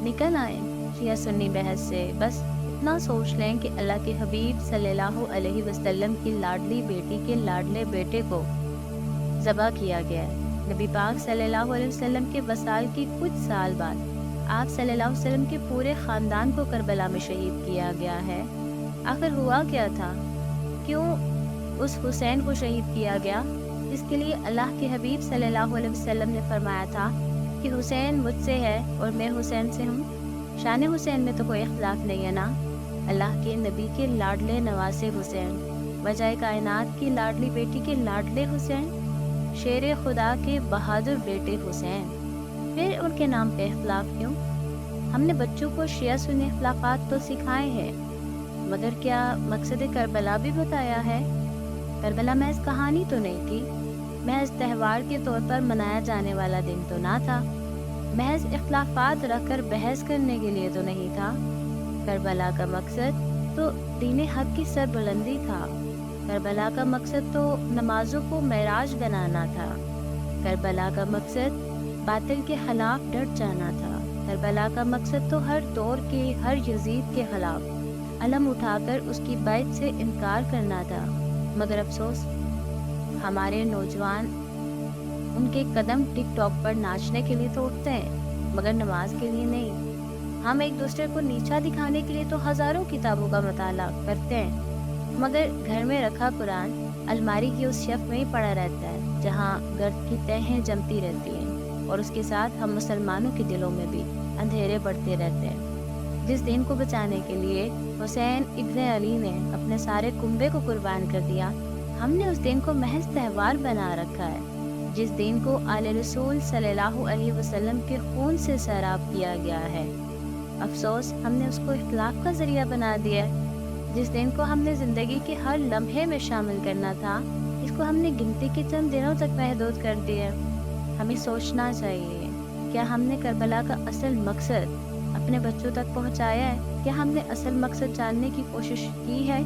نکل آئیں شیعہ سنی بحث سے، بس اتنا سوچ لیں کہ اللہ کے حبیب صلی اللہ علیہ وسلم کی لاڈلی بیٹی کے لاڈلے بیٹے کو ذبح کیا گیا ہے۔ نبی پاک صلی اللہ علیہ وسلم کے وصال کی کچھ سال بعد آپ صلی اللہ علیہ وسلم کے پورے خاندان کو کربلا میں شہید کیا گیا ہے۔ آخر ہوا کیا تھا؟ کیوں اس حسین کو شہید کیا گیا؟ اس کے لیے اللہ کے حبیب صلی اللہ علیہ وسلم نے فرمایا تھا کہ حسین مجھ سے ہے اور میں حسین سے ہوں۔ شان حسین میں تو کوئی اختلاف نہیں ہے نا۔ اللہ کے نبی کے لاڈلے نواسے حسین، وجہ کائنات کی لاڈلی بیٹی کے لاڈلے حسین، شیر خدا کے بہادر بیٹے حسین، پھر ان کے نام پہ اختلاف کیوں؟ ہم نے بچوں کو شیعہ سنی اختلافات تو سکھائے ہیں، مگر کیا مقصد کربلا بھی بتایا ہے؟ کربلا محض کہانی تو نہیں تھی، محض تہوار کے طور پر منایا جانے والا دن تو نہ تھا، محض اختلافات رکھ کر بحث کرنے کے لیے تو نہیں تھا۔ کربلا کا مقصد تو دین حق کی سربلندی تھا، کربلا کا مقصد تو نمازوں کو معراج بنانا تھا، کربلا کا مقصد باطل کے خلاف ڈٹ جانا تھا، کربلا کا مقصد تو ہر دور کے ہر یزید کے خلاف علم اٹھا کر اس کی بیعت سے انکار کرنا تھا۔ مگر افسوس، ہمارے نوجوان ان کے قدم ٹک ٹاک پر ناچنے کے لیے تو اٹھتے ہیں، مگر نماز کے لیے نہیں۔ ہم ایک دوسرے کو نیچا دکھانے کے لیے تو ہزاروں کتابوں کا مطالعہ کرتے ہیں، مگر گھر میں رکھا قرآن الماری کی اس شیلف میں ہی پڑا رہتا ہے جہاں گرد کی تہیں جمتی رہتی ہیں، اور اس کے ساتھ ہم مسلمانوں کے دلوں میں بھی اندھیرے بڑھتے رہتے ہیں۔ جس دین کو بچانے کے لیے حسین ابن علی نے اپنے سارے کنبے کو قربان کر دیا، ہم نے اس دین کو محض تہوار بنا رکھا ہے۔ جس دین کو آل رسول صلی اللہ علیہ وسلم کے خون سے سیراب کیا گیا ہے، افسوس ہم نے اس کو اختلاف کا ذریعہ بنا دیا ہے۔ جس دین کو ہم نے زندگی کے ہر لمحے میں شامل کرنا تھا، اس کو ہم نے گنتی کے چند دنوں تک محدود کر دیا۔ ہمیں سوچنا چاہیے، کیا ہم نے کربلا کا اصل مقصد اپنے بچوں تک پہنچایا ہے؟ کیا ہم نے اصل مقصد جاننے کی کوشش کی ہے؟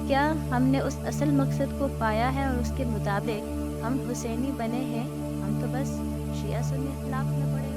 کیا ہم نے اس اصل مقصد کو پایا ہے اور اس کے مطابق ہم حسینی بنے ہیں؟ ہم تو بس شیعہ سنی اختلاف میں پڑے